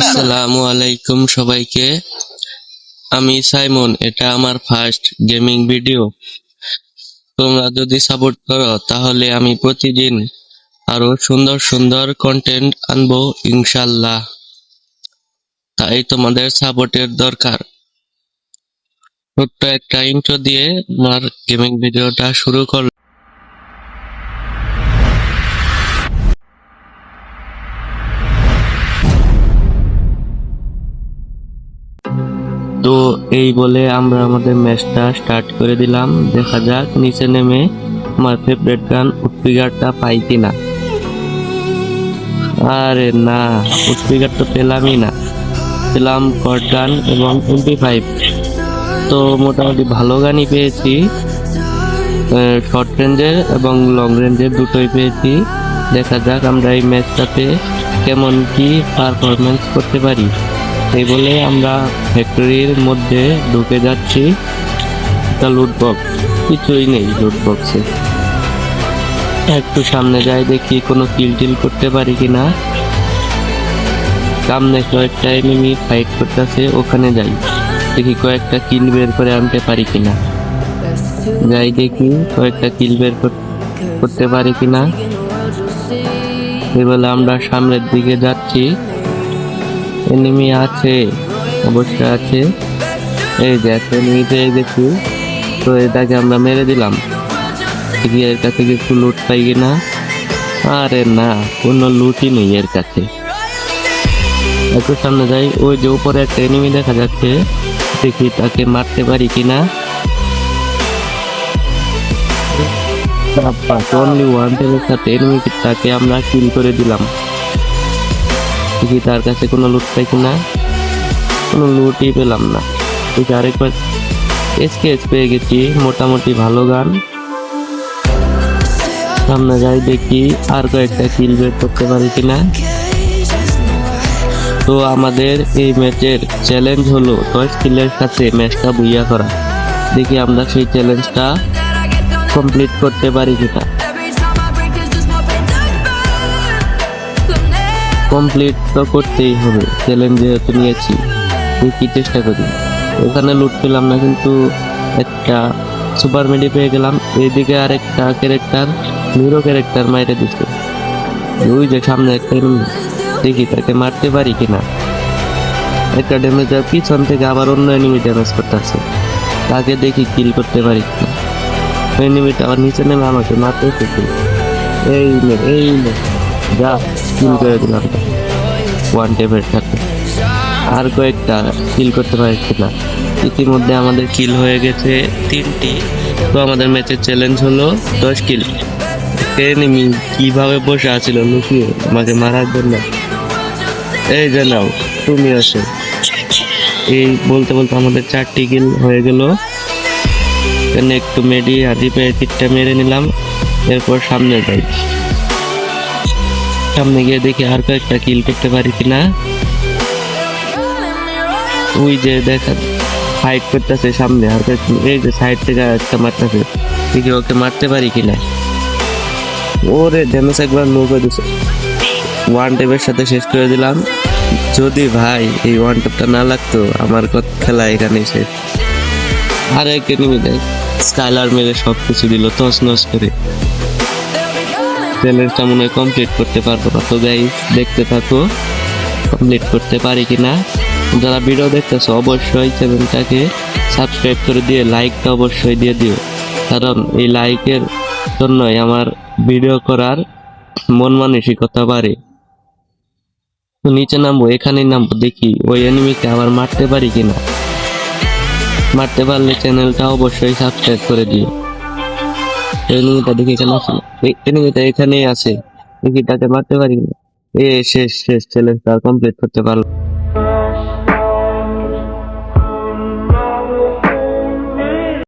আসসালামু আলাইকুম সবাইকে। আমি সাইমন, এটা আমার ফার্স্ট গেমিং ভিডিও। তোমরা যদি সাপোর্ট করো তাহলে আমি প্রতিদিন আরো সুন্দর সুন্দর কন্টেন্ট আনবো ইনশাল্লাহ। তাই তোমাদের সাপোর্টের দরকার। ছোট্ট একটা ইন্ট্রো দিয়ে আমার গেমিং ভিডিওটা শুরু করলাম। তো এই বলে আমরা আমাদের ম্যাচটা স্টার্ট করে দিলাম। দেখা যাক নিচে নেমে আমার ফেভারিট গান উডপিকারটা পাই কিনা। আরে না, উডপিকার তো পেলামই না, পেলাম কট গান এবং MP5। তো মোটামুটি ভালো গানই পেয়েছি, শর্ট রেঞ্জের এবং লং রেঞ্জের দুটোই পেয়েছি। দেখা যাক আমরা এই ম্যাচটাতে কেমন কি পারফরমেন্স করতে পারি। এই বলে আমরা ফ্যাক্টরির মধ্যে ঢুকে যাচ্ছি। একটা লুট বক্স, কিছুই নেই লুট বক্সে। একটু সামনে যাই, দেখি কোনো কিল টিল করতে পারি কিনা। সামনে কয়েকটা এনিমি ফাইট করতেছে, ওখানে যাই, দেখি কয়েকটা কিল বের করে আনতে পারি কিনা। যাই দেখি কয়েকটা কিল বের করতে পারি কিনা। এই বলে আমরা সামনের দিকে যাচ্ছি। এনিমি আছে, অবশ্যই আছে। এই যে একটা এনিমি পেয়ে গেছি, তো এটাকে আমরা মেরে দিলাম। এর কাছে কিছু লুট পাই কিনা। আরে না, কোনো লুটই নেই এর কাছে। একটু সামনে যাই, ওই যে উপরে একটা এনিমি দেখা যাচ্ছে, দেখি তাকে মারতে পারি কিনা। অনলি ওয়ান টেলের সাথে এনিমিটাকে আমরা কিল করে দিলাম। দেখি তার কাছে কোনো লুট পাই কিনা। কোনো লুটই পেলাম না। দেখি আরেকবার এসকেএস পেয়ে গেছি, মোটামুটি ভালো গান। সামনে যাই, দেখি আর কয়েকটা কিল বের করতে পারি কিনা। তো আমাদের এই ম্যাচের চ্যালেঞ্জ হলো 10 কিলের সাথে ম্যাচটা বুইয়া করা। দেখি আমরা সেই চ্যালেঞ্জটা কমপ্লিট করতে পারি কিনা। কমপ্লিট তো করতেই হবে, চ্যালেঞ্জ যেহেতু নিয়েছি। দেখি চেষ্টা করি। এখানে লুট পেলাম না, কিন্তু একটা সুপার মেডি পেয়ে গেলাম। এইদিকে আরেকটা ক্যারেক্টার, হিরো ক্যারেক্টার মাইরে দিচ্ছে। ওই যে সামনে একটা এনিমি, দেখি তাকে মারতে পারি কিনা। একটা ড্যামেজ, আর পিছন থেকে আবার অন্য এনিমি ড্যামেজ করতেছে, তাকে দেখি কিল করতে পারি কিনা। এনিমিটা আবার নিচে নেমে আমাকে মারতে এসেছে। এই নে যা, কিল করে দিলাম ওয়ান টেপের সাথে। আর কয়েকটা কিল করতে পারছি না। ইতিমধ্যে আমাদের কিল হয়ে গেছে 3টি। তো আমাদের ম্যাচের চ্যালেঞ্জ হলো 10 কিল। এনিমি কিভাবে বসে আছিল লুকিয়ে আমাকে মারার জন্য। এই জানাও তুমি আসো। এই বলতে বলতে আমাদের 4টি কিল হয়ে গেল। এখানে একটু মেডি হাতি পেয়ে কিটটা মেরে নিলাম। এরপর সামনে যাই, সামনে গিয়ে দেখি আর কয়েকটা কিল করতে পারি কিনা। ওই যে দেখা ফাইট করতেছে সামনে, আর এই যে সাইড থেকে একটা মারতেছে, দেখি ওকে মারতে পারি কিনা। ওরে ড্যামেজ একবার লো করে দিছে, ওয়ান টেপের সাথে শেষ করে দিলাম। যদি ভাই এই ওয়ান টেপটা না লাগতো, আমার খেলা এখানেই শেষ। আর এক এনিমি দেয়, স্কাইলার মেরে সবকিছু দিল তস নস করে। চ্যালেঞ্জটা মনে হয় কমপ্লিট করতে পারবো না। তো গাইস দেখতে থাকো কমপ্লিট করতে পারি কিনা। যারা ভিডিও দেখতেছো অবশ্যই চ্যানেলটাকে সাবস্ক্রাইব করে দিয়ে লাইকটা অবশ্যই দিয়ে দিও, কারণ এই লাইকের জন্যই আমার ভিডিও করার মন মানসিকতা বাড়ে। তো নিচে নামবো, এখানেই নামবো, দেখি ওই এনিমিকে আবার মারতে পারি কিনা। মারতে পারলে চ্যানেলটা অবশ্যই সাবস্ক্রাইব করে দিও। এনিমিটা দেখি এখানে আছে, এনিমিটা এখানেই আছে, দেখি তাকে মারতে পারি কিনা। শেষ চ্যালেঞ্জটা কমপ্লিট করতে পারলাম।